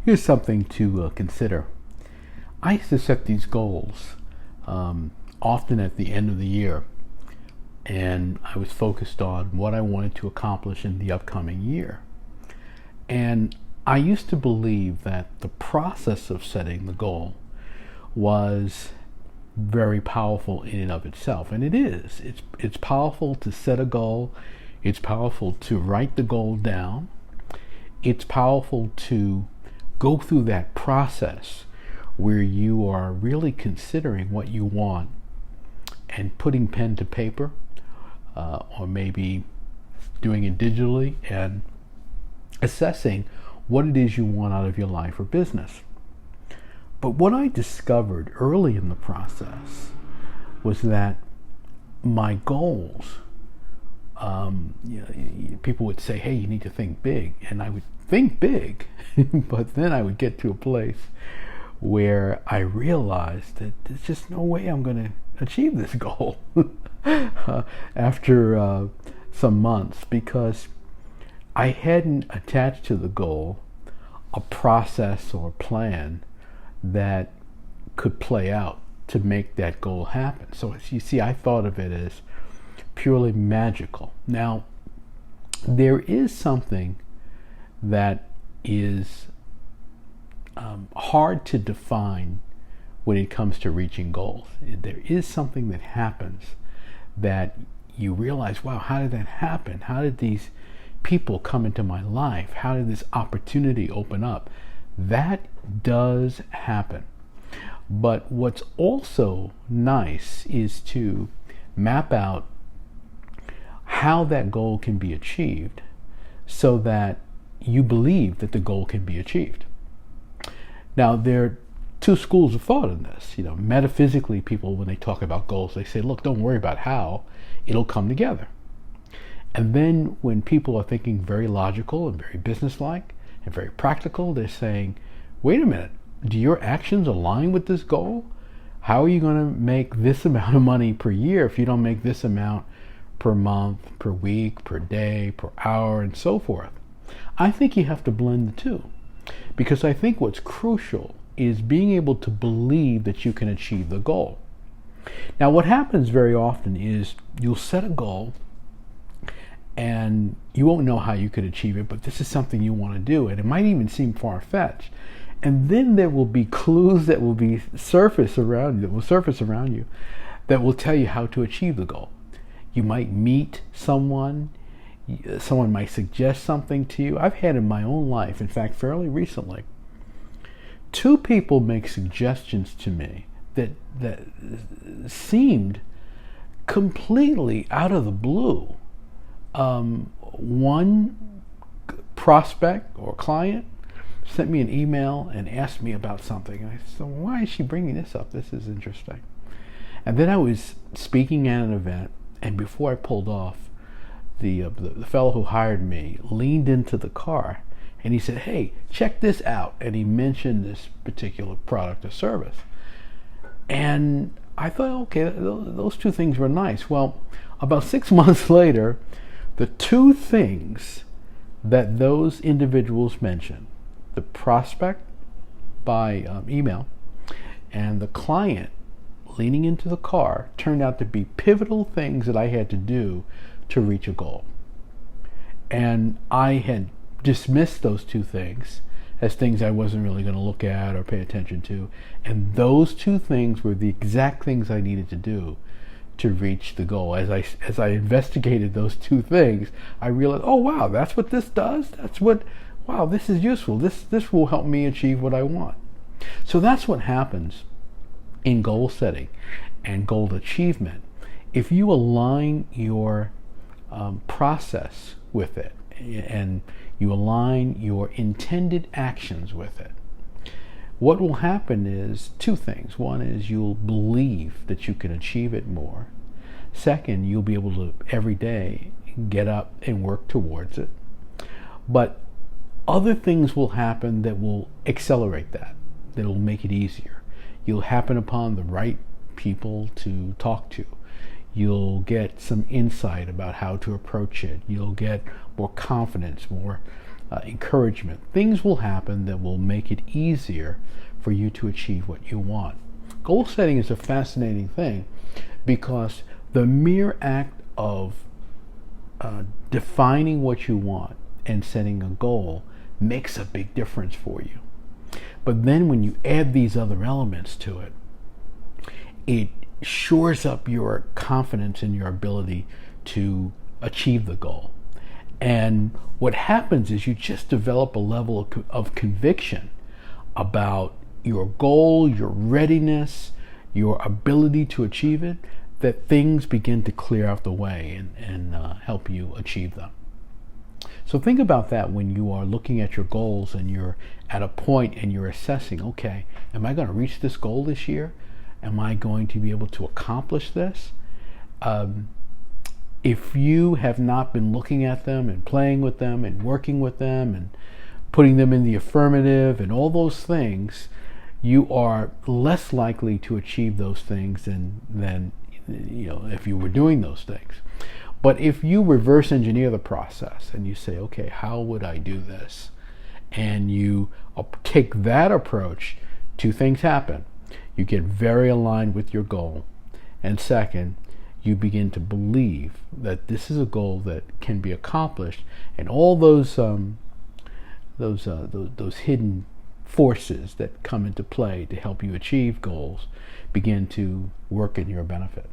Here's something to consider. I used to set these goals often at the end of the year, and I was focused on what I wanted to accomplish in the upcoming year. And I used to believe that the process of setting the goal was very powerful in and of itself, and it is. It's powerful to set a goal. It's powerful to write the goal down. It's powerful to go through that process where you are really considering what you want and putting pen to paper, or maybe doing it digitally and assessing what it is you want out of your life or business. But what I discovered early in the process was that my goals, people would say, hey, you need to think big. And I would think big, but then I would get to a place where I realized that there's just no way I'm going to achieve this goal after some months, because I hadn't attached to the goal a process or plan that could play out to make that goal happen. So as you see, I thought of it as purely magical. Now, there is something that is hard to define when it comes to reaching goals. There is something that happens that you realize, wow, how did that happen? How did these people come into my life? How did this opportunity open up? That does happen. But what's also nice is to map out how that goal can be achieved so that you believe that the goal can be achieved. Now, there are two schools of thought in this. Metaphysically, people, when they talk about goals, they say, look, don't worry about how, it'll come together. And then when people are thinking very logical and very businesslike and very practical, they're saying, wait a minute, do your actions align with this goal? How are you going to make this amount of money per year if you don't make this amount per month, per week, per day, per hour, and so forth? I think you have to blend the two, because I think what's crucial is being able to believe that you can achieve the goal. Now, what happens very often is you'll set a goal and you won't know how you could achieve it, but this is something you want to do, and it might even seem far-fetched. And then there will be clues that will surface around you that will tell you how to achieve the goal. You might meet someone might suggest something to you. I've had in my own life, in fact, fairly recently, two people make suggestions to me that seemed completely out of the blue. One prospect or client sent me an email and asked me about something. And I said, why is she bringing this up? This is interesting. And then I was speaking at an event, and before I pulled off, the fellow who hired me leaned into the car and he said, hey, check this out. And he mentioned this particular product or service. And I thought, okay, those two things were nice. Well, about 6 months later, the two things that those individuals mentioned, the prospect by email and the client leaning into the car, turned out to be pivotal things that I had to do to reach a goal. And I had dismissed those two things as things I wasn't really going to look at or pay attention to. And those two things were the exact things I needed to do to reach the goal. As I investigated those two things, I realized, oh wow, that's what this does? Wow, this is useful. This will help me achieve what I want. So that's what happens in goal setting and goal achievement. If you align your process with it and you align your intended actions with it, what will happen is two things. One is you'll believe that you can achieve it more. Second, you'll be able to every day get up and work towards it. But other things will happen that will accelerate that will make it easier. You'll happen upon the right people to talk to. You'll get some insight about how to approach it. You'll get more confidence, more encouragement. Things will happen that will make it easier for you to achieve what you want. Goal setting is a fascinating thing because the mere act of defining what you want and setting a goal makes a big difference for you. But then when you add these other elements to it, it shores up your confidence in your ability to achieve the goal. And what happens is you just develop a level of conviction about your goal, your readiness, your ability to achieve it, that things begin to clear out the way and help you achieve them. So think about that when you are looking at your goals and you're at a point and you're assessing, okay, am I going to reach this goal this year? Am I going to be able to accomplish this? If you have not been looking at them and playing with them and working with them and putting them in the affirmative and all those things, you are less likely to achieve those things than if you were doing those things. But if you reverse engineer the process and you say, okay, how would I do this? And you take that approach, two things happen. You get very aligned with your goal. And second, you begin to believe that this is a goal that can be accomplished, and all those hidden forces that come into play to help you achieve goals begin to work in your benefit.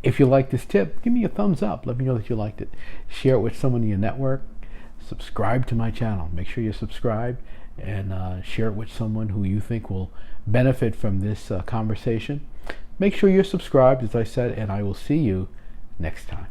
If you like this tip, give me a thumbs up. Let me know that you liked it. Share it with someone in your network. Subscribe to my channel. Make sure you're subscribed, and share it with someone who you think will benefit from this conversation. Make sure you're subscribed, as I said, and I will see you next time.